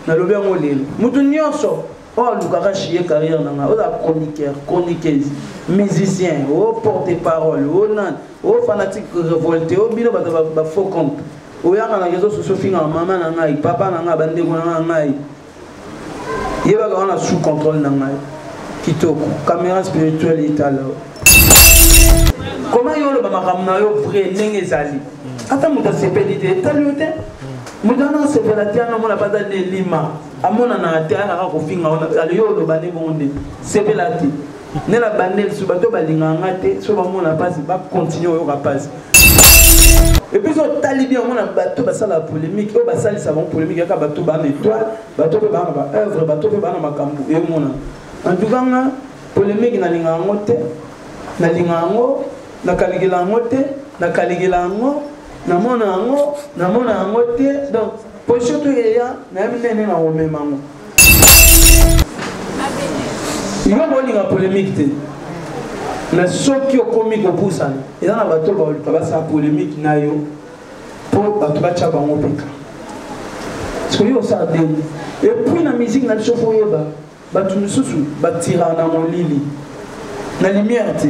na lobi yango lelo mutu nyonso oh lukaka chier carrière nanga o la chroniqueur chroniqueuse musicien o porte-parole o nan o fanatique révolté o bino ba faux compte o yanga na réseaux sociaux finga mama na ngai papa na ngai bandeko na ngai yeba ka wana sous contrôle na ngai kitoko caméra spirituelle itala comment yo lo ba makamna yo vrai ndenge ezali ata muta sepeli te taliote mudana sepelati ana mona pata de lima amona na terre ka ko finga ona aliyo lo bane bonde sepelati ne la bandel su bato balinga ngate so ba mona passe ba continuer yo ka passe et puis on talibi on a bato basala la polémique o basali savon polémique ka bato ba étoile bato pe ba ba œuvre bato pe ba na makambu e mona en tout cas polémique na linga ngote na linga ngo na kaligela ngote na kaligela ngo na mona ngote donc pour surtout ya na mnene na omema ngo il va bolinga polémique te na soki okomi kopusana eza na bato babasa polémique na yo po bato bacha bango peka soki osala deni et puis na musique na biso fo yeba bato misusu batira na molili na lumière te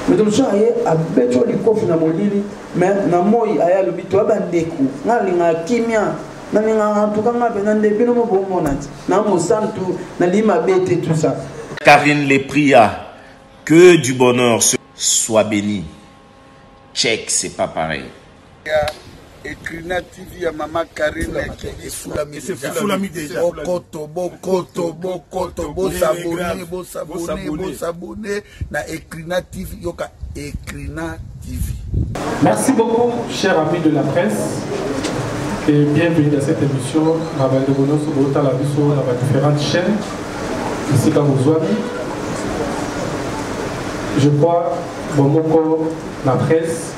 mais donc ça aye abeto likofu na molili mais na moi aya lobito abandeko ngalinga kimia na ninga tukanga pe na ndebino mo bomonati na mo santu na lima bete tout ça. Karine les pria que du bonheur soit béni. Check, c'est pas pareil. Ekrina TV ya Maman Karine qui est Foulami déjà. Bokoto, bo s'abonner na Ekrina TV yoka Ekrina TV. Merci beaucoup, chers amis de la presse, et bienvenue dans cette émission. Dans différentes chaînes ici dans vos amis. Je crois que la presse,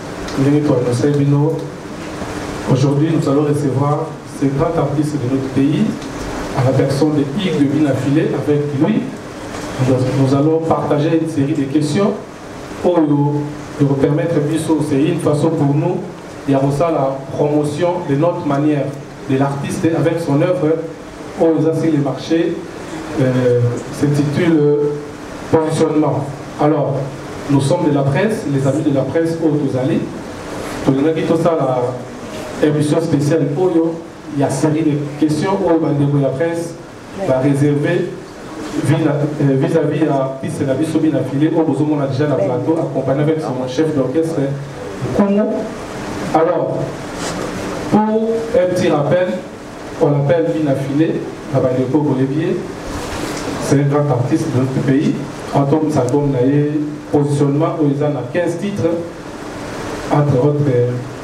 aujourd'hui nous allons recevoir ces grands artistes de notre pays à la personne de Yves de Binafilé. Avec lui, nous allons partager une série de questions pour nous permettre, c'est une façon pour nous de faire la promotion de notre manière de l'artiste avec son œuvre pour les marchés s'intitule Positionnement. Alors, nous sommes de la presse, les amis de la presse au Tozali. Nous avons la émission spéciale Oyo. Il y a une série de questions où la presse va réserver vis-à-vis à Piste la vie Sobina Filé, où nous avons déjà la plateau accompagné avec son chef d'orchestre. Alors, pour un petit rappel, on l'appelle Binafilé, à Baneko Bolivier. C'est un grand artiste de notre pays. En tant que album, positionnement, ils ont 15 titres. Entre autres,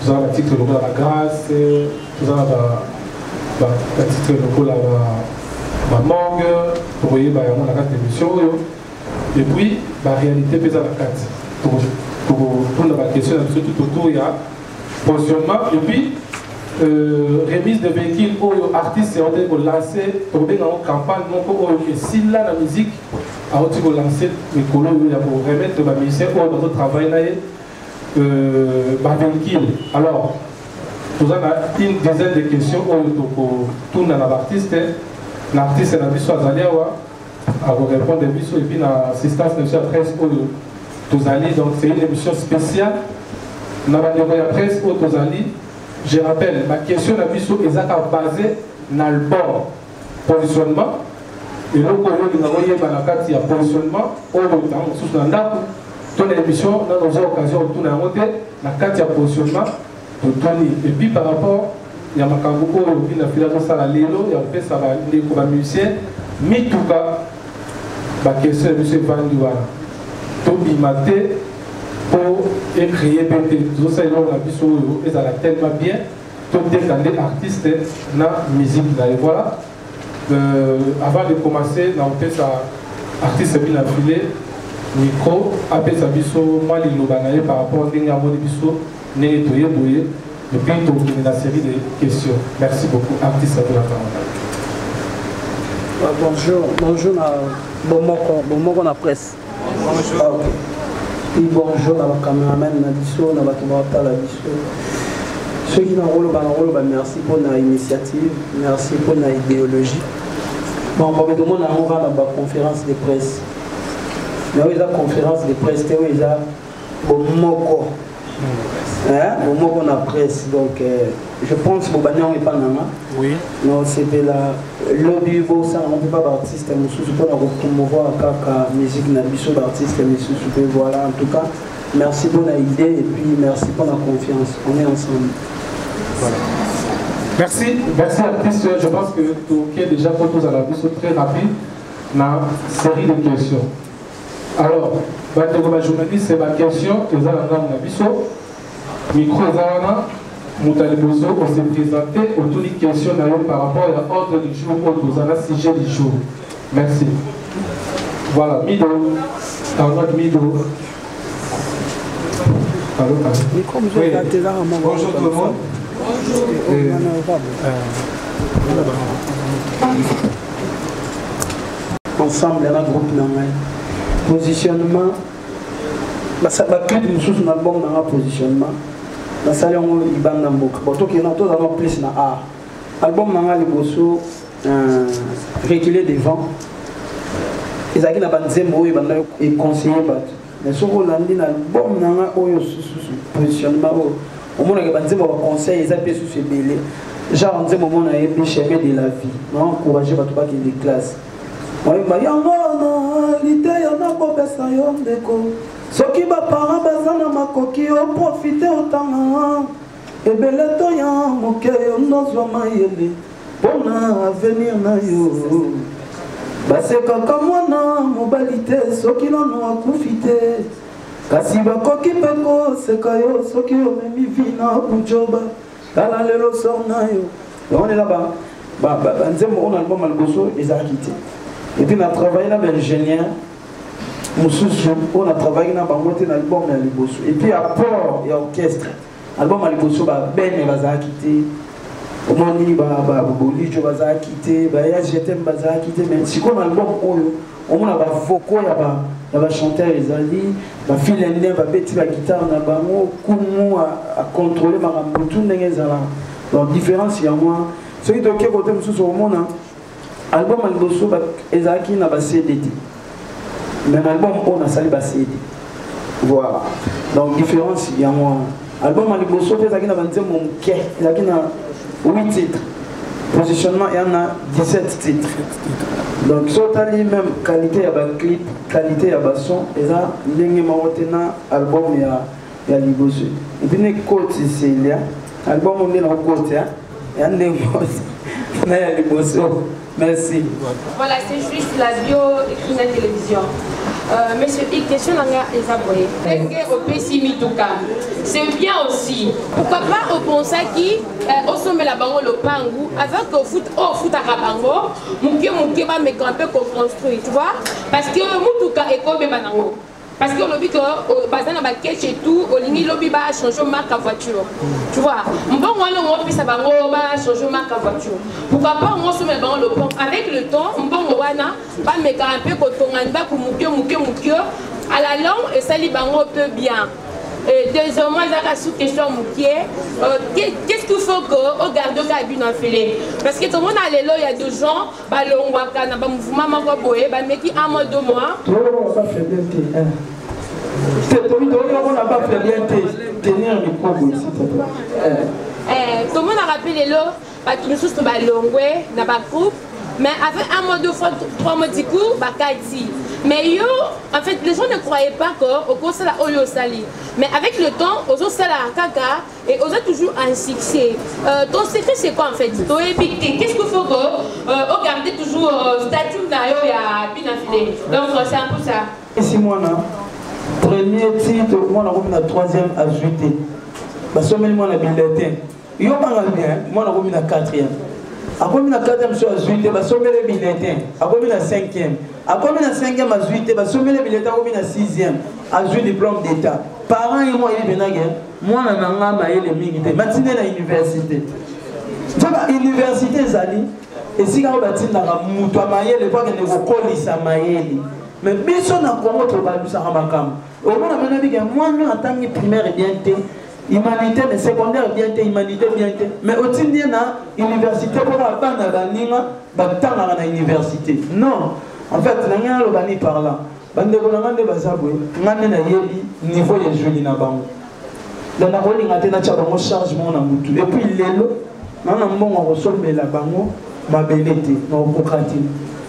nous avons le titre de la grâce, nous avons le titre de la morgue, vous voyez, il y a la carte d'émission. Et puis, la réalité, il y a la carte. Pour la question, tout autour, il y a positionnement. Et puis, remise de véhicules aux artistes ont lancé pour une campagne et si là la musique a lancé les colons pour remettre la musique au notre travail véhicule. Alors nous avons une dizaine de questions pour tout l'artiste. L'artiste a besoin à vous répondre et puis l'assistance de la presse donc c'est une émission spéciale. Dans la presse au Tozali. Je rappelle, ma question est basée dans le bon positionnement. Et donc, on a un positionnement. Dans l'émission, dans nos occasions, on a la carte de positionnement. Et puis, par rapport, il y a un cambo qui a fait la lélo, il y a fait ça, les musiciens. Mais tout cas, la question est M. Vandiwana. Tobi Maté. Pour créer tout ça, ils ont tellement bien tout décanté artiste dans la musique. Et voilà, avant de commencer, on fait ça artiste bien affilé, micro, après ça, moi, il par rapport à ce que nettoyer, et puis on a une série de questions. Merci beaucoup, artiste de la parole. Bonjour, bonjour la presse. Bonjour. Et bonjour à la caméraman, à la biso. Ceux qui ont rôle, merci pour l'initiative, merci pour l'idéologie. Bon, on va demander à la conférence de presse. Mais oui, la conférence de presse, c'est oui, ça. Bon, moko. Bon, moko na presse. Donc, je pense que Bobania n'est pas nana. Oui. Non, c'était la lobby, bon, ça, on ne peut pas d'artiste, mais surtout pour promouvoir la musique, na biso d'artiste, mais surtout, voilà, en tout cas. Merci pour l'idée et puis merci pour la confiance. On est ensemble. Voilà. Merci, merci artiste. Je pense que tout est déjà pour tous à la bise très rapide dans série de questions. Alors, la journaliste, c'est ma question. Ils ont la bise. Micro Zana, Moutalibozo, on s'est présenté autour des questions par rapport à l'ordre du jour, aux sujet du jour. Merci. Voilà, Mido. Mido. Allô, oui. Bonjour tout le monde. Ensemble, un groupe normal. Positionnement. Ça va que nous sommes dans le bon positionnement. Dans le salon, il y a un bouc. Bon, tout le monde plus dans A. Album Nanga Liboso, reculer devant. Ils ont dit que ils conseillé. Mais si on a dit album Nanga positionnement, au moins on a dit conseil, ils ont fait sous ce délai. Genre on dit moment on a été chemin de la vie. On a encouragé les gens qui des classes. On a dit l'idée y en a pas besoin de quoi. Ceux qui va parents besoin de ma coquille ont profité autant. Et belle toi ya mon cœur on doit mailler. Bon avenir na yo. Base kaka mwana mobilité ceux qui n'en ont profité. Kasi bakoki peko sekayo soki omemi vina bujoba kala lelo sorna yo. On est là-bas. Nzembo on a album Malboso les a quittés. Et puis on a travaillé là avec l'ingénieur Moussoussou, on a travaillé dans l'album Malboso. Et puis à port et orchestre, album Malboso Ben va a quitté. Au moins ni Boli jo va a quitté, j'étais va a quitté mais si comme album on a vocaux il y a chanteur Ezali, la fille aînée va bêtir la guitare, on a comment à contrôler ma rambutu n'engezala. Donc différence il y a moi. Celui de qui côté monsieur sur le monde, album Malboso Ezaki n'a pas CD. Mais l'album on a sali pas CD. Voilà. Donc différence il y a moi. Album Malboso Ezaki n'a pas dit mon quai, Ezaki n'a 8 titres. Positionnement il y en a 17 titres. Donc sur la même qualité il y a un clip, qualité il y a un son, et ça il y a un album il y a Liboso. Et puis les côtes c'est il y a album on est dans le côté il y a un Liboso. Merci. Voilà, c'est juste la bio écrit dans la télévision. Monsieur X, question à Esaboye. C'est bien aussi. Pourquoi pas au Ponsa qui, au sommet la bango le pangou, avec au foot à Rabango, mouké va me camper qu'on construit, tu vois? Parce que Moutouka est comme Banango. Parce que le lobby que bazan na cache et tout, au ligne lobby va changer marque à voiture. Tu vois? Bon on ça va changer marque à voiture. Pourquoi pas on se met dans le pont avec le temps, bon wana va me camper quand on va pour mouké à la longue et ça li bango peu bien. Et deuxièmement, il y a sous question qu'est-ce qu'il faut que au garde de cabine en filet? Parce que tout le monde a les lois, il y a des gens, on voit qu'il y a un mouvement, mais qui a moins de mois. Tout le monde n'a pas fait bien. On n'a pas fait bien tenir le micro ici. Tout le monde a rappelé les lois, parce que nous sommes dans le longue, dans le groupe. Mais avec un mois, 2 fois, 3 mois du coup, mais yo, en fait, les gens ne croyaient pas qu'au cours de la Oyo Sali. Mais avec le temps, aux autres la Kaka et aux autres toujours un succès. Ton secret, c'est quoi en fait? Qu'est-ce qu'il faut que garder toujours statut d'ailleurs à Pinafilé? Donc, c'est un peu ça. Ici, moi, premier titre, moi, on a 3e adjuté. Parce que moi, on a bulletin. Yo, moi, on a 4e. Après, on a 4e adjuté, parce que les bulletins. Après, on a 5e. Après, on a 5e adjuté, parce que les bulletins, on a 6e. Adjuté diplôme d'État. Parents et moi, ils viennent moi, on a les militaires. Maintenant, à l'université. L'université, Zali, et si on a dit que on a maïeli, pas que nous avons maïeli. Mais bien sûr, on a comment on va nous faire un macam. Au moins, on a dit que moi, en tant que primaire, bien humanité mais secondaire bien te humanité bien te mais au-dessus na université pour bana baninga batanga na université non en fait nanga lo bani par là bande ko ngande bazabwe ngane na yebi niveau ya joli na bango dans la rôle ngate na cha bango chargement na mutu et puis lelo nana mbongo resomela bango mabelete na okokati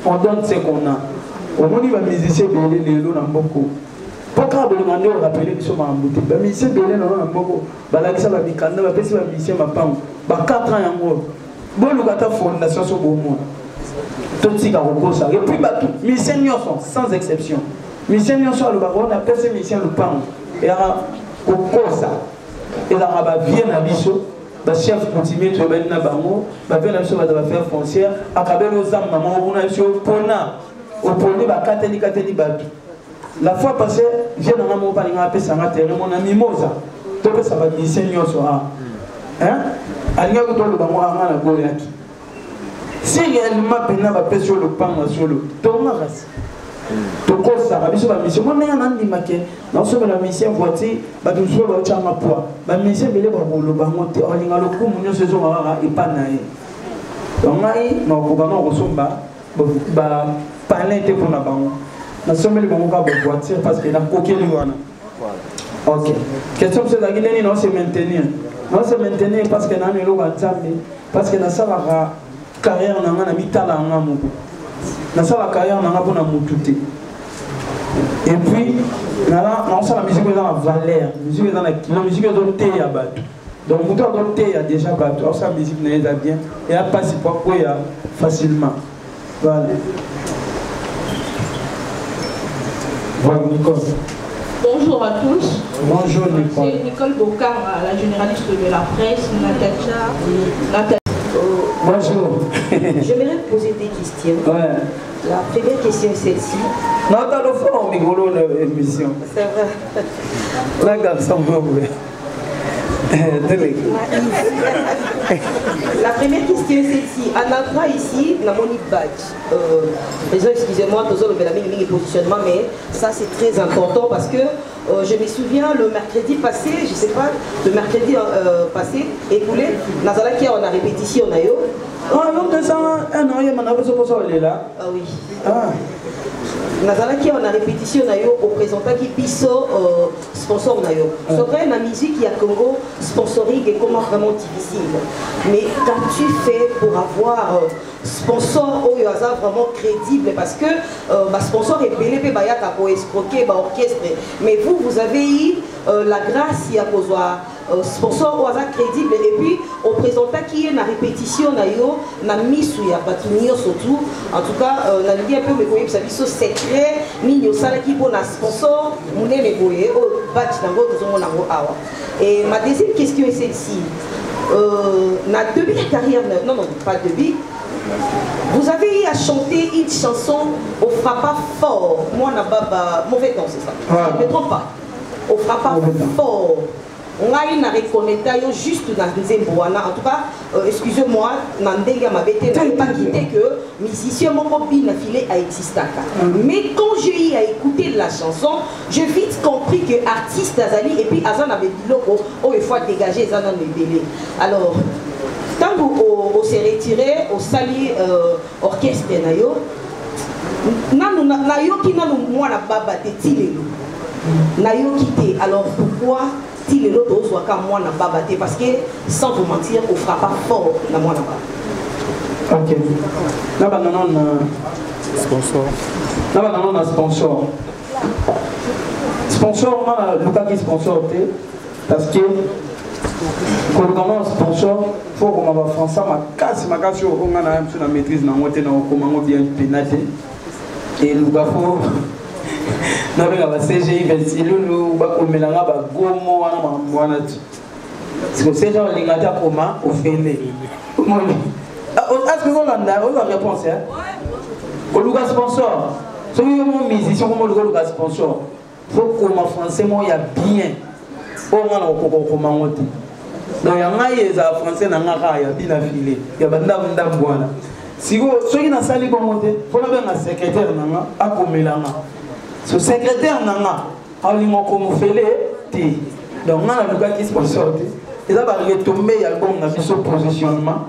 on donne ce qu'on a au moni ba musicien belé lelo na mboko Pourquoi vous demandez au rappeler qu'ils sont en boutique? Les musiciens belés n'ont pas beaucoup. Balakisa va bikanda, va passer les musiciens ma pam. Ba 4 ans en gros. Bon le gata fondation sur bon monde. Tout ce qui a recours ça. Et puis bah tout. Musiciens sont sans exception. Musiciens sont le baron, on appelle ces musiciens le pam. Et à au ça. Et là ba bien à biso. Ba chef continue de ben na bango. Ba bien na biso va faire foncière. Akabe nos âmes maman on a sur pona. Au poni ba kateli ba. La fois passée, j'ai dans mon pari appelé ça mon ami Moza. Donc ça va dire Seigneur soit. Hein? Alia ko to le bango anga na Goliath. Si réellement pena va passer sur le pan sur le. Donc ma race. Donc ça va biso ba mission. Moi na ndi make. Na so la mission voiture ba du so ba chama poa. Ba mission belé ba le bango te olinga lo ku munyo saison ara e pa na e. Donc mai na ko ba no resomba ba parler te pour na bango. Nous sommes les bons voiture parce qu'il a coqué le voilà. Ok. Question c'est la Guinée, non, c'est maintenir. Non, c'est maintenir parce que nous avons le parce que nous avons la carrière, nous avons mis talent en amour. Nous avons la carrière, nous avons tout. Et puis, nous avons la musique dans la valeur, la musique dans le thé à battre. Donc, nous avons le thé à déjà battre. Nous avons la musique n'est pas bien. Et elle passe pour quoi facilement. Voilà. Nicole. Bonjour à tous. Bonjour Nicole. C'est Nicole Bocard, la généraliste de la presse, Natacha. Bonjour. J'aimerais poser des questions. Ouais. La première question est celle-ci. Non, t'as le fond, Migolo, l'émission. C'est vrai. La garçon, La première question est celle-ci. À l'endroit ici, la Monique Badge. Excusez-moi, tous le positionnement, mais ça c'est très important parce que je me souviens le mercredi passé, je ne sais pas, le mercredi passé, écoulé, Nazala qui a répétition. Ah non, de ça, un an, il y a un là. Ah oui. Ah. Nazala qui a répétition au présentant qui piso sponsor nayo. C'est vrai la musique qui a Congo sponsoring et comment vraiment difficile. Mais qu'as-tu fait pour avoir sponsor au hasard vraiment crédible parce que sponsor est belé pe bayaka pour escroquer orchestre. Mais vous avez eu la grâce à cause sponsor au hasard crédible et puis au présentant qui est na répétition nayo na misu ya batunio surtout en tout cas na ligue un peu me connaît ça biso secret ni nyosala qui pour na sponsor munene boye au batch nango tozomo nango awa. Et ma deuxième question est celle-ci. Na début de carrière non pas début. Vous avez eu à chanter une chanson au frappa fort. Moi na baba mauvais temps c'est ça. Je ne me trompe pas. Au frappa fort. On a une reconnaissance juste dans le deuxième boana. En tout cas, excusez-moi, Nandega m'a bêté, n'a pas quitté que musicien mon copine a filé à Existaka. Mais quand j'ai eu à écouter la chanson, j'ai vite compris que artiste Azali et puis Azan avait dit loco, il faut dégager Azan dans les délais. Alors, quand on s'est retiré au sali orchestre nayo, nayo qui n'a moi la baba te tilelo, nayo quitté. Alors pourquoi? Si les autres soient comme moi, parce que sans vous mentir, on ne fera pas fort dans moi là-bas. Ok. Là, on a sponsor. Là, on a sponsor. Sponsor, on a le cas qui sponsor, parce que quand on a sponsor, il faut qu'on va français, ma casse, on a une maîtrise, on a bien pénalité. Et le gars, non mais la CGI Vesilulu bakomelanga ba gomo wana mwana tu. C'est que ces gens lingata comment ofele. Est-ce que vous avez la réponse hein? Au lugar sponsor. Si vous avez un musicien comme le lugar sponsor, faut que ma français moi y a bien. On a le coco comment on dit. Donc y a un les français na ngaka ya bien affilé. Ya banda bwana. Si vous soyez dans salle comme monter, faut la bien un secrétaire nanga akomelanga. Ce secrétaire nanga, alimoko mufele ti. donc on a le qui sponsor et ça va retomber album na biso positionnement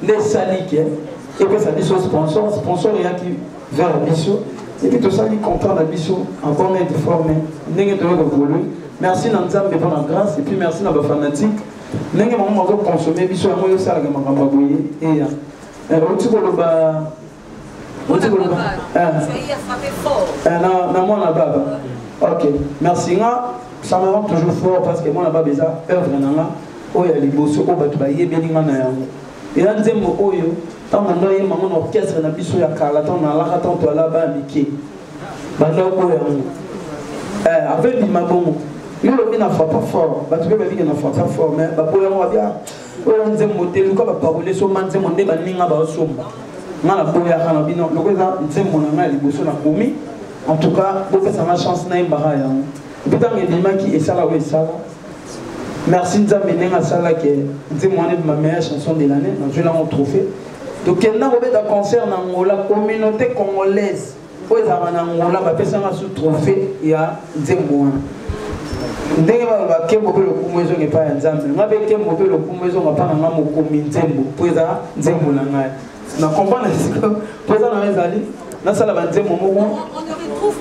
les saliques et puis ça dit sponsor il y a qui vers biso et puis tout ça il content la biso en bonne et formé ndenge to évoluer merci Nzambe pour la grâce et puis merci na ba fanatique ndenge maman va consommer biso ya moyo sala ga makamba boye et otiko ok, merci. Ça me rend toujours fort parce que moi, là-bas, j'ai œuvre. Il y a les bosses, il y a les bosses, il y a les bosses, tant qu'on a un orchestre, il y a des carlatons, il y a des gens là-bas, Mickey. Avec les mabons, il y a des gens qui pas fort, il y a des gens qui ne font pas fort, mais il y a des gens qui ne font pas fort, mais il y a des gens qui ne font pas fort. En tout cas, ça m'a chance na imbara ya. Putain mais qui est ça là où ça. Merci Nzambe nenga sala que c'est ma meilleure chanson de l'année, je l'ai un trophée. Donc il y a un concert dans Angola, communauté congolaise. Pour les Angola, ba pesa nga sous trophée ya Nzembo. Ndenge ba kembo pe lokumezo nge pa Nzambe. Nga be kembo pe lokumezo nga pa nga mokomi Nzembo. Pour ça Nzembo na ngai. Na comprendre ce que pour ça na ezali. On ne retrouve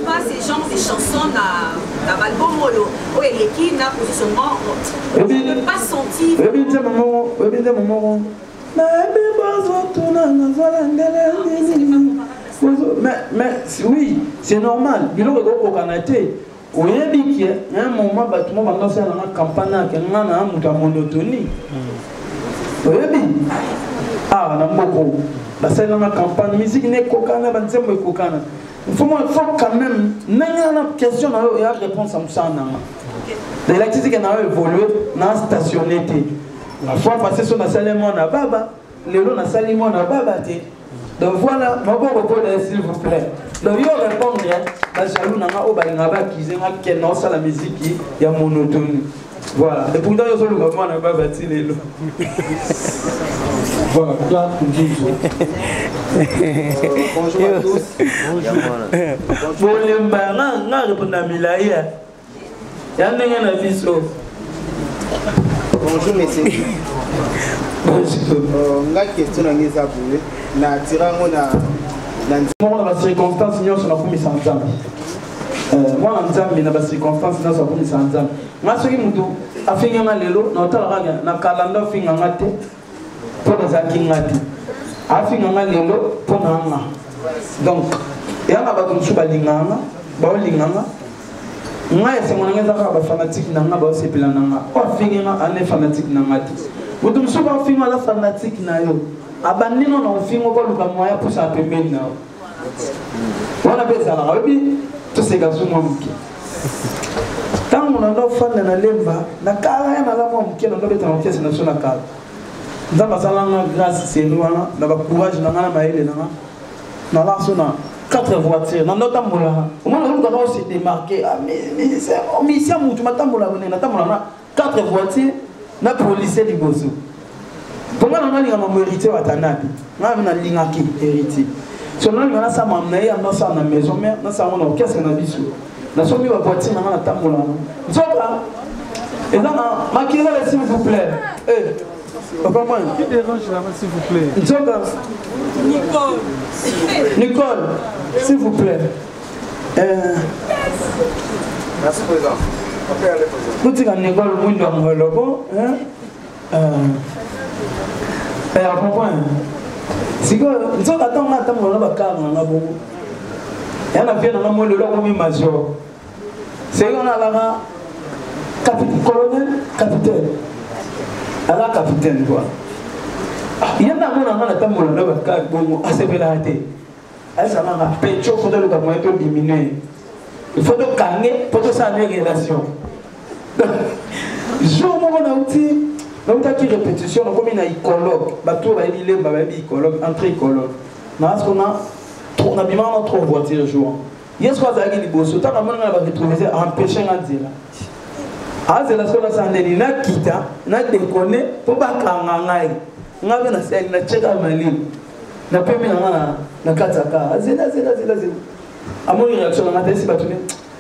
pas ces genres de chansons dans l'album Molo. Oui, l'équipe n'a positionnement. On ne peut pas sentir. Mais oui, c'est normal. Il y a un moment où tout le monde a une campagne qui a une monotonie. Ah, on a beaucoup. C'est dans la campagne, musique n'est qu'aucun, il faut quand même, il y a une question, il y a une réponse à ça. L'électricité a évolué, n'a stationné. La fois passée sur la salle, on a baba, les lots na salle, on a baba. Donc voilà, je vais répondre s'il vous plaît. Donc il y a répondre, la jaloux n'a pas obligé qui est dans la musique, il y a monotonie. Voilà, et pourtant, il y a le gouvernement n'a pas bâti les lots. Voilà, là, bonjour à tous. Bonjour. Bonjour, messieurs. Bonjour. Question na tirango na circonstance nous sommes comme ça ensemble. Moi ensemble na circonstance nous sommes comme ça ensemble. Moi ce qui me dit afinga lelo na otala na kalanda finga ngate pour les akingati. Afinga lelo pour nanga. Donc yanga ba tumsu balinganga ba olinganga. Ngai c'est mon ngeza ka ba fanatique nanga ba osepela nanga. O afinga ane fanatique nanga. Mutumsu ba finga la fanatique na yo. Abandino na ufingo kwa luka mwaya pusa pembeni nao. Wana pesa la rabi to se gazu mwanamke. Tangu na ndo fanda na lemba na kala na la mwanamke na ndo beta na kesi na sona kala. Nzamba salanga grâce c'est nous na ba courage na ngana maele na la sona 4 voitures na ndo tambola. Omona luka na se démarquer mais c'est mission mutu matambola na tambola na 4 voitures na policier liboso. Comment on a dit que héritier wa tanabi on a lingaki héritier si on a dit ça m'a ya na sa na maison mais na sa on orchestre na biso na somi wa voiture na tambola nzoka et là maquillez s'il vous plaît papa moi qui dérange là s'il vous plaît nzoka Nicole s'il vous plaît merci président OK allez vous dites que Nicole mwindo ngolobo à comprendre. Si que nous sommes attendus à attendre le bac on a beaucoup. Et on a bien dans le lot comme major. C'est on a là capitaine, colonel, capitaine. À la capitaine quoi. Il y a un moment on a attendre le bac bon assez belâté. Elle ça m'a rappelé chaque fois le bac moins diminuer. Il faut donc gagner pour ça les relations. Jour où on a outil donc, il y a une répétition, comme il y a un écologue, il y a un écologue, entre écologues. Parce qu'on a bien 3 voitures jour. Il y a ce qu'on a dit, il a retrouvé ça, empêcher un dire. Ah, c'est la seule chose qui est là, qui a déconné, pour pas qu'on ait. On a vu ça, il a checké à Mali. On a pu mettre dans Kataka. C'est là. À mon réaction, on a dit,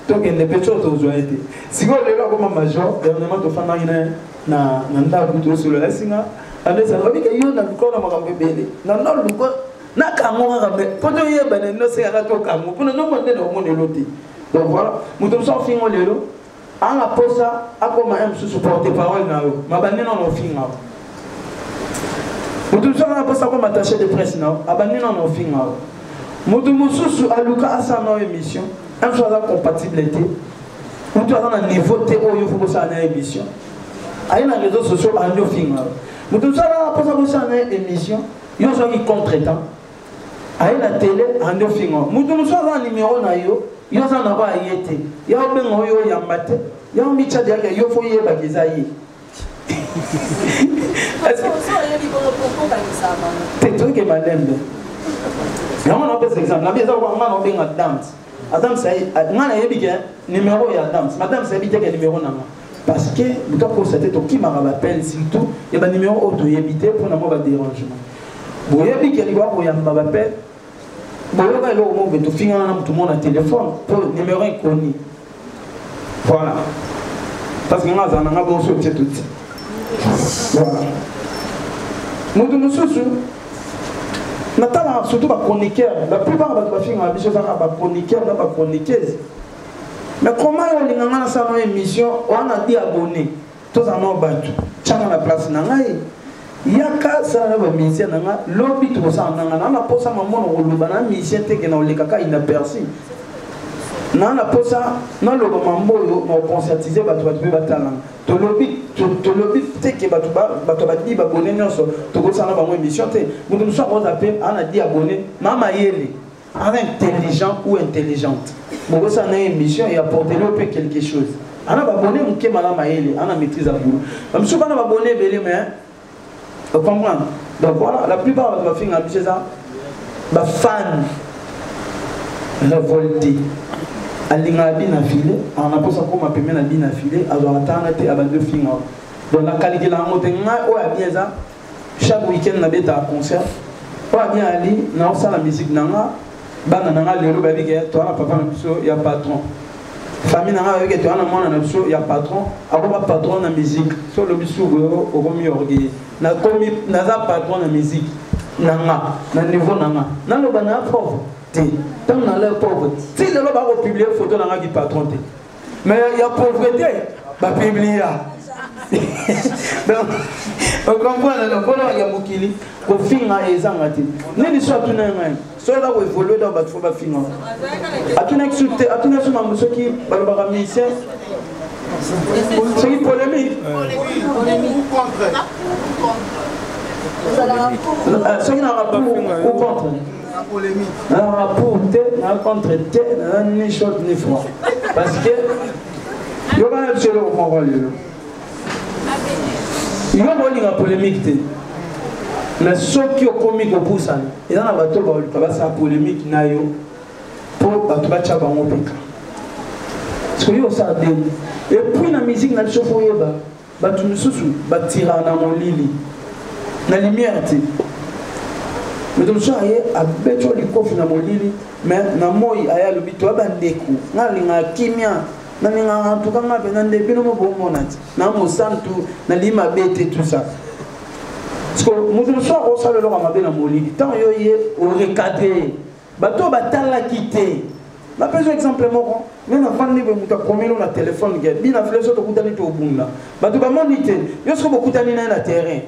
donc il ne peut pas te jouer. Si vous voulez là comme major, dernièrement tu fais na nanda kuto solo asinga ande sa babi ke yo na luko na makambe bele na no luko na kango ngambe poto ye bane no se ala to kango kuna no monde no monde loti donc voilà mutum so fingo lelo anga posa akoma em su supporter parole na yo mabane no finga mutum so na posa akoma attaché de presse na abane no finga mutum susu aluka asa no émission em so la compatibilité mutum ana niveau te o yo fuko sa na émission aïe les réseaux sociaux en deux films. Mais tout ça là, pour ça que ça une émission, ils ont qui contre-temps. Aïe la télé en deux films. Mais tout ça là numéro na yo, ils ont en avoir yété. Il y a un ben yo yambate, il y a un micha dia que yo faut y bagizaï. Est-ce que c'est toi qui m'aime? Il y a un autre exemple. La vie ça on va bien à danse. Adam c'est, on a yébi que numéro ya danse. Madame c'est habité que numéro na. Parce que, quand vous savez, qui m'a rappelé surtout, il y a un numéro auto-évité pour n'avoir pas de dérangement. Vous voyez qu'il y a un rappel, vous voyez qu'il y a tout le monde a téléphone pour le numéro inconnu. Voilà. Parce que nous avons un bon soutien tout. Voilà. Nous devons surtout les chroniqueurs. La plupart de nos filles ont des chroniqueurs, des chroniqueuses. Mais comment on a fait une émission, on a dit abonné, tous en ont battu. Chacun la place nangai. Il y a qu'à ça la mission nanga, lobby tout ça nanga. On a posé un moment où le banana mission te que dans les caca inaperçu. On a posé dans le moment où on conscientisé battu batalang. To lobby te que battu dit abonné non so. To go ça na ba émission te. Nous nous sommes appelés, on a dit abonné. Mama yele. Intelligent ou intelligente. Bon, ça a une émission et apporter le quelque chose. On a abonné mon kémala maïli, on a maîtrise à boulot. Comme souvent on a abonné belé mais vous comprenez. Donc voilà, la plupart de ma fille a ça. Ba fan révolté. Alinga bien affilé, on a posé comme appelé na bien affilé, alors attendre te à deux filles. Donc la qualité la monte nga ou a bien ça. Chaque week-end na bête à concert. Ou a bien ali, na on la musique nanga. Bana nanga lelo babi ke to na papa na biso ya patron famille nanga ke to na mwana na biso ya patron abo patron na musique so le biso go o mi orgueil na komi na za patron na musique nanga na niveau nanga na lo bana pauvre te tant na le pauvre si le ba ko publier photo nanga ki patron te mais ya pauvreté ba publier donc on comprend le polo ya mukili ko finga ezanga te nini so tuna ngai so là où évoluer dans votre football final. Atuna exulté, atuna sur ma ceux qui balbara musicien. C'est une polémique. Ceux qui n'ont pas ou contre. Polémique. Pour te, contre te, ni chaud ni froid. Parce que il y a un seul au Mongol. Il y a une polémique. Mais ceux qui ont commis au pouce, ils ont la polémique pour battre bango peka. Parce que yo ça et puis la musique na chauffeur yeba batu misusu batira na molili na lumière ti. Mais donc ça est a beto likofu na molili mais na moi aya lobito abandeko na linga kimia na linga tuka ngabe na ndebino mo bomona na mo santu na lima bete tout ça. Parce que nous sommes au salon de la Molly, tant qu'il y a au recadré, bateau batala quitté. Ma besoin exemple moi, mais na fandi be muta komelo na téléphone ge, bi na flèche to kutani to bunda. Bateau ba monité, yo so kutani na terrain.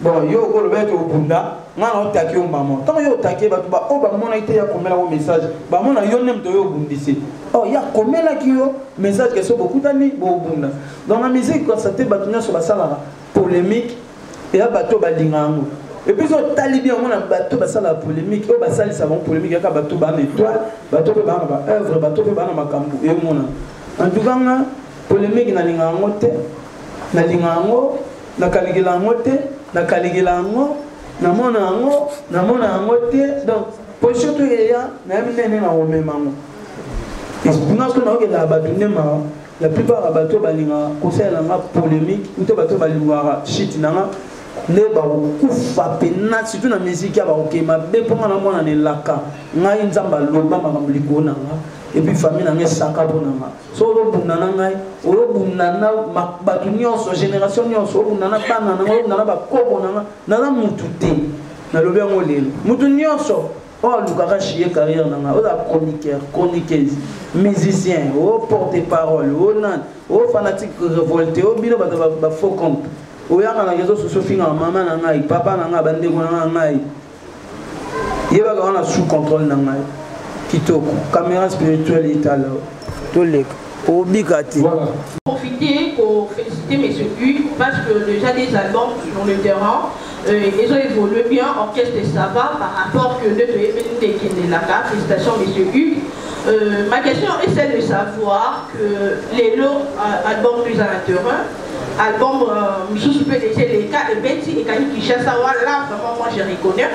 Bon, yo ko le beto bunda, nga na otaki o maman. Tant yo otaki bateau ba o ba mona ité ya komela o message. Ba mona yo nem to yo bundisi. Oh, ya komela ki yo message ke so kutani bo bunda. Dans la musique quand ça te batunya so ba sala polémique. Et à bateau balingango. Et puis on talibé on a bateau basa la polémique, on basa les savons polémique ya bateau ba étoile, bateau ba ba œuvre, bateau ba na makambu et mona. En tout cas polémique na lingango te, na lingango, na kaligilango te, na kaligilango, na mona ngo te. Donc pour surtout ya na mnene na omemango. Et parce que na la badune ma la plupart des bateaux balinga conseil la polémique, ou bateau balinga shit nanga ne bakufa pena surtout na musique ya bakokema be mponga na mwana nelaka ngai nzamba loba makambo likolo na nga et puis famille na ngai saka mpona nga so olobunda na ngai olobunda na bato nyonso génération nyonso olobunda na bana na nga olobunda na bakoko na nga naza mutu te nalobi yango lelo mutu nyonso oyo alukaka chie carrière na nga oza chroniqueur chroniqueuse musicien o porte parole o nani o fanatique révolté o bino bato bafaux compte oyanga na réseau sociaux finga mama na ngai papa na ngai bandeko na ngai yebaka wana sous contrôle na ngai kitoko caméra spirituelle itala toleka obika te profiter pour féliciter M. Hu parce que déjà des albums sur le terrain ils ont évolué bien orchestre et ça va par rapport que notre événement de la carte. Félicitations M. Hu. Ma question est celle de savoir que les lots albums plus à l'intérieur album sous PDG les cas et Betty et Kani Kishasa là vraiment moi je reconnais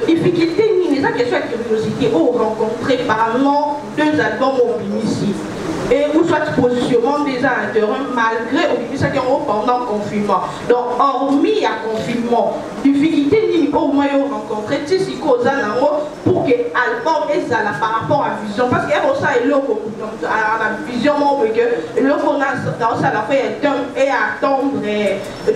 difficulté ni les question de curiosité ont rencontré parlement deux albums au ici et où soit positionnement des intérêts malgré au ça qui ont pendant confinement donc hormis à confinement difficulté ni au moins rencontré si cause pour que album est là par rapport à vision parce que ça est là à la vision que le qu'on a dans ça la fait et attendre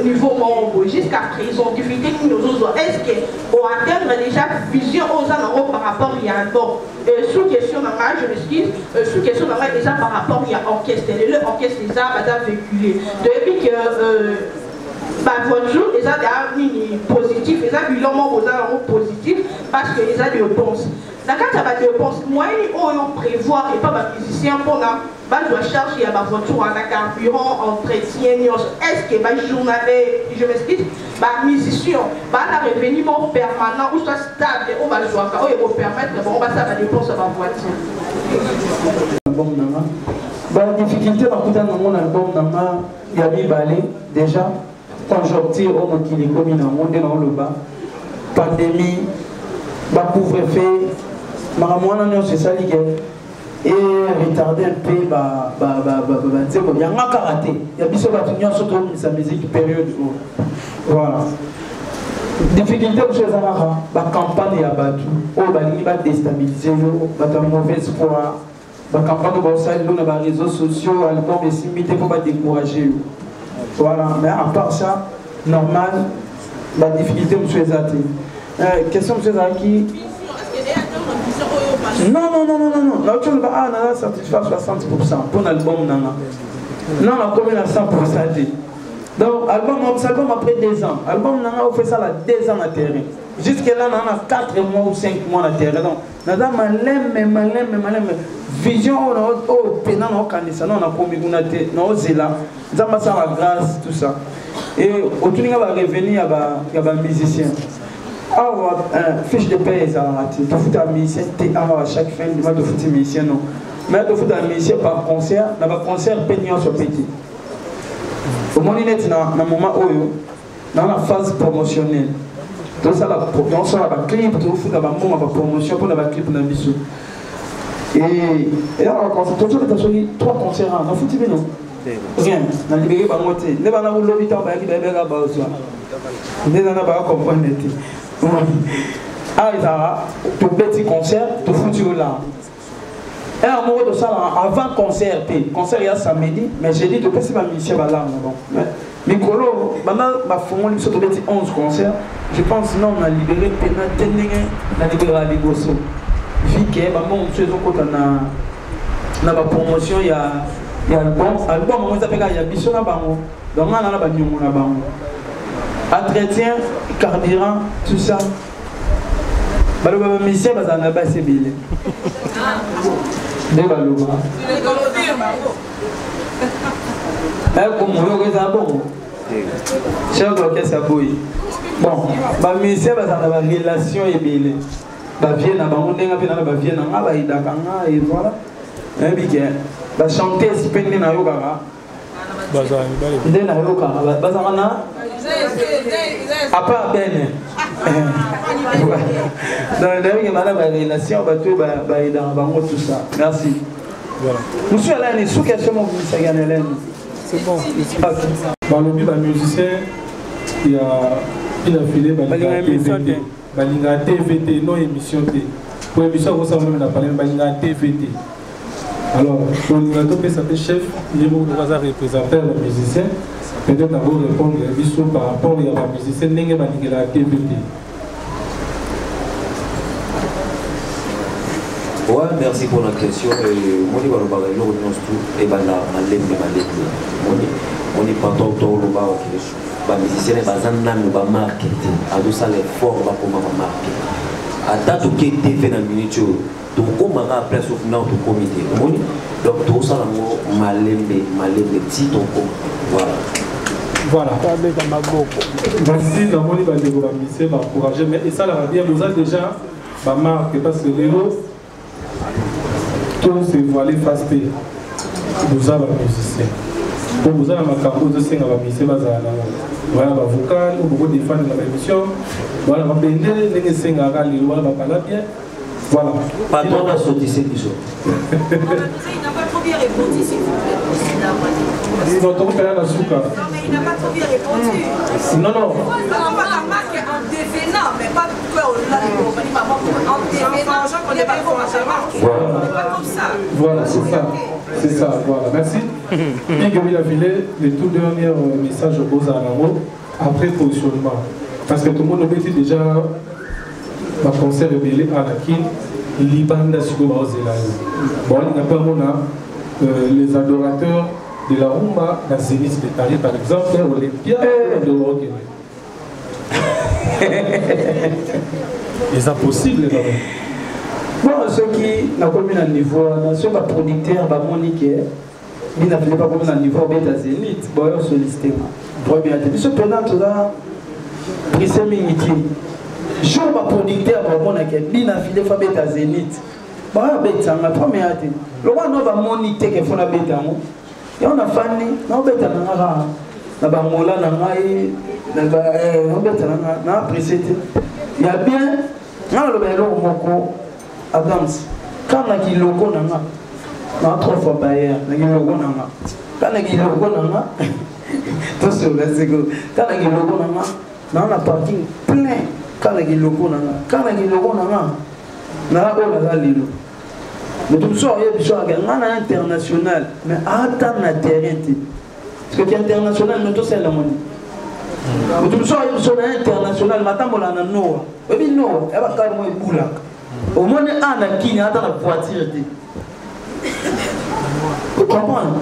niveau membre jusqu'à présent difficulté que nous autres est-ce que on atteindre déjà vision aux alentours par rapport à album sous question de la je m'excuse sous question de la déjà par rapport à orchestre l'orchestre des arts va véhiculer depuis que bah voiture les a des positifs les a bilan aux alentours positifs parce que les a des réponses dans quand ça va des réponses moi on prévoir et pas ma musicien pour la bah doit charger à ma voiture à la carburant entretien est-ce que bah journaliste je m'excuse bah musicien bah la revenu permanent ou soit stable on va le jouer quand on permettre bon bah ça va dépendre de ma voiture album nanga bah difficulté dans tout mon album nanga ya mibale déjà conjoncture au mokili komi na monde na loba pandémie bah couvre-feu maramwana nyo c'est ça ligue et retarder un peu il y a un karaté il y a biso batu nyonso to sa musique période voilà difficulté pour ces amara ba campagne ya batu o balingi ba déstabiliser yo ba ta mauvaise foi ba campagne ba ça na ba réseaux sociaux album et simité pour ba décourager yo voilà mais à part ça normal la difficulté pour ces athées question monsieur Zaki non. La autre ah on a certifié 60% pour l'album nana. Non, on a combien à 100%. Donc album après 2 ans. Album nana on fait ça là 2 ans à terrain. Jusque là on a 4 mois ou 5 mois à terrain. Donc nada malem vision au pénal au canisa non on a promis qu'on a été non zela. Zamba ça la grâce tout ça. Et au tout va revenir il y a musicien. Alors, fiche de paie, ça a raté. Tu fous ta musicien, à chaque fin du mois, tu fous ta musicien, non. Mais tu fous ta musicien par concert, dans le concert, peignant sur petit. Au moment où il est dans le moment où dans la phase promotionnelle, donc ça, la clip, tu fous ta moment de promotion pour la clip dans le bisou. Et là, tu as 3 concerts, on fout ta non. Rien, on a libéré par moitié. Ne va pas nous l'obiter, on va libérer la base. On est dans la barre comme on était. Ah, tu petit concert, tu foutu là. Et à moment de ça, avant concert, il y a samedi, mais j'ai dit de passer ma mission à là. Mais Colo, ma famille, sur 11 concerts, je pense que on a libéré Pena Tending, on a libéré la Ligoso. Vu que, maman, on se côté na ma promotion, il y a album, on s'appelle il y a Bissot na bango. Donc on a la bango na bango. Entretien, carburant, tout ça. Le monsieur va en avoir ses billets. De Baloba. Comme on est bon. Cher bloqué sa bouille. Bon, le monsieur va en avoir relation et billets. Vienne à Bamondenga, vienne à Baïdakanga et voilà. Un billet. Va chanter, spender na yoga. Ndé na yoga. Bazarana. À part Ben. Dans la relation, tout ça. Merci. Monsieur Alain, sous question, c'est bon. Dans le but d'un musicien, il y a une affilée Balinga TVT, non émission T. Pour émission, vous savez, on a parlé de Balinga TVT. Alors, on s'appelle chef, il est représentant le musicien. Peut-être qu'on va répondre par rapport à la musicien, n'est pas la TVT. Ouais, merci pour la question. Moi, je vais vous parler de et on est pas tout le monde les musiciens et les marketing. À tout ça, l'effort va pour marketing. À date où il était fait dans le minute, tout comme on a place au final du comité. Donc tout ça, on m'a l'aimé petit ton voilà. Voilà. Merci d'avoir dit que vous avez encouragé. Mais ça, la bien, vous avez déjà ma marque parce que les autres, tous ces voilés face P. Vous avez un musicien. Pour vous avez un carreau de 5 à la musicien, voilà, vocal, beaucoup de fans dans l'émission. Voilà, on va bien, les 5 à la loi, on va parler bien. Voilà. Pas trop à sauter ces bisous. Il n'a pas trop bien répondu, s'il vous plaît. Ils ont trop fait la souka. Non, mais il n'a pas trop bien répondu. Non, non. On va la marque en devenant, mais pas en devenant. On n'est pas comme ça. On n'est pas comme ça. Voilà, c'est ça. C'est ça, voilà. Merci. Big Will a filé le tout dernier message au beaux Alamo après positionnement. Parce que tout le monde a dit déjà. Ma concert révélé à la Kin, Libanda Sugoba Zelayo. Bon, il n'y a pas les adorateurs de la Rumba, la Zénith de Paris par exemple, Olympia de Rogue. C'est impossible, bon, ceux qui n'ont pas mis à niveau, ceux qui sont producteurs, ils n'ont pas mis à niveau de Zénith, bon, ils sont sollicités. Bon, bien, ce pendant tout ça, Brice Miniti. Je suis producteur qui a filé à Zénith. Je suis la première année. Le roi n'a pas monité que faut la bête. Et on a fani, on a bête na ba mola na ngai na ba on bête na précédé. Il y a bien na le belo moko Adams. Quand na ki logo na nga. Na trois fois bayer, na ki logo na nga. Quand na ki logo na nga. Tout sur le sego. Quand na ki logo na nga, na parking plein. Quand les locaux mais tout ça il y a international mais attends na terrain parce que international mais tout c'est la monnaie mais tout ça il y a international matambo la na Noah et bien Noah elle va carrément boula au moins ana kini attend la voiture vous comprenez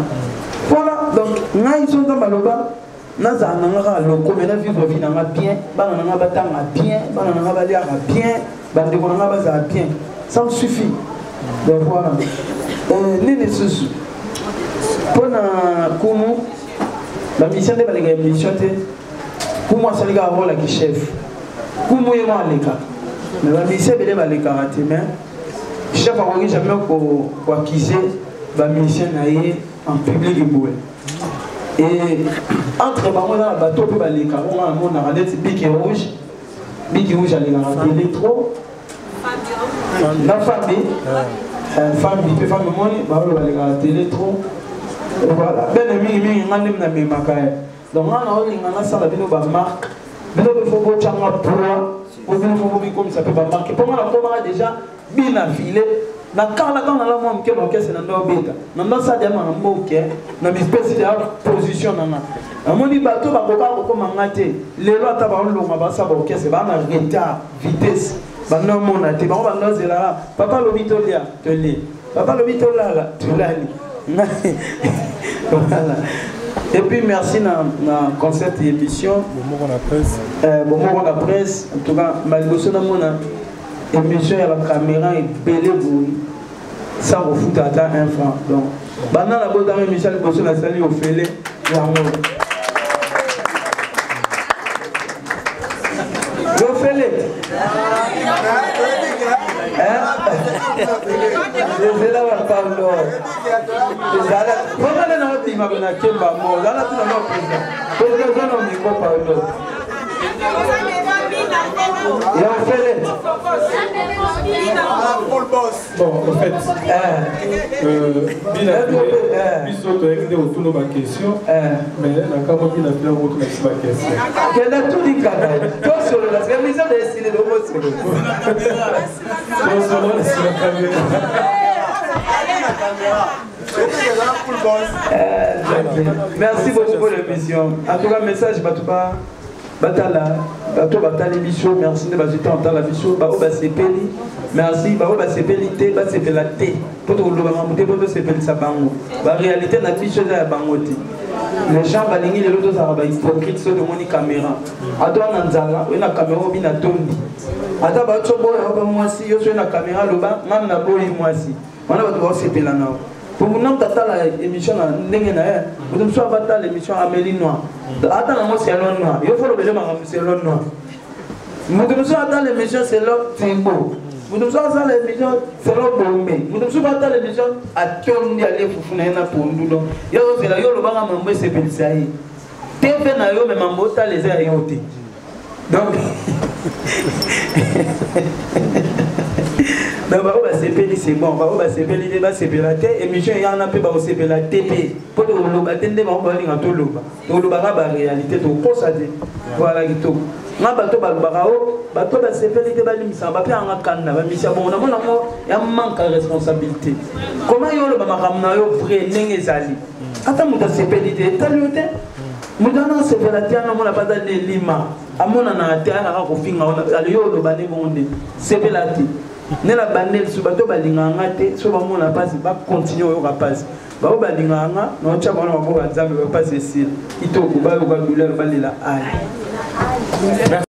voilà donc ils sont dans maloba naza nanga loko mena vivre vie nanga bien bana nanga batanga bien bana nanga balia bien bande ko nanga baza bien ça me suffit donc voilà nini susu pona kumu la mission de balinga mission te kumu asalika rôle qui chef kumu yema aleka mais la mission bele baleka raté mais chef a ko jamais ko accuser ba mission na ye en public et boue. Et entre les bateaux, on a des bics rouges, à l'électro, la famille, femme, l'électro, voilà. Donc, on a ça, la marque, mais il faut que ça peut pas marquer. Pour moi, déjà bien affilé. Na kala dans la mom ke l'orchestre na ndo beta na ndo sa dia na moke na mi espèce de position na amoni bato ba koka ko mangate lelo ata ba longa ba sa ba orchestre ba na retard vitesse ba no mona te ba ba ndo zela papa lo bitolia te li papa lo bitola tu lali voilà. Et puis merci na concert et émission bon moment la presse en tout cas malgré na mona émission à la caméra et belé bruit sans refoutre à un franc. Donc, pendant la bonne dame Michel Bosso la salle au fêlé, au fêlé. C'est là où on parle d'or. Comment on a dit que na Kemba mort, là tout le monde présent. Président on micro par l'autre. Et on fait les. Bon, en fait, Biso, tu as écrit autour de ma question, mais la caméra qui n'a plus autour de ma question. Quelle a tout dit, Canal? Toi, sur la maison, elle a essayé de l'homo sur le merci beaucoup pour l'émission. En tout cas, message, Batala, l'émission, merci de m'ajouter la mission, merci, pour tout le monde, la réalité n'a plus chose à Bangoti. Les gens balingi les autres arabes hypocrites sur le monde caméra. Attends Nanzala, on a caméra au bina tondi. Attends Batsobo, moi si yo sur la caméra loba, même na boy moi si. On a pas se peler là. Pour nous tata la émission na ndenge na eh. Nous sommes battre l'émission Amélie Noir. Attends moi c'est l'on noir. Il faut le besoin c'est l'on noir. Nous sommes attendre l'émission c'est l'autre Timbo. Nous sommes attendre l'émission c'est l'autre Bombé. Nous sommes attendre l'émission à Tondi aller pour faire pour nous donc. Yo c'est là yo le banga mambo c'est peler ça y. TV na yo mais mambo ta les a yoté. Donc donc c'est bon, c'est la émission il y en a peu la TP pour le réalité voilà tout na bato manque de responsabilité. Comment yo le makamna yo vrai nengezali ata muta sepelité taliote mudana sepelati ana mona pas de lima amona na terre ko finga ona yo lo bane monde sepelati ne la bandel subato balinganga te so ba mona passe ba continuer yo passe ba balinganga no cha bana ba ko ba nzambe ba passe ici itoko ba ko ba douleur balela ai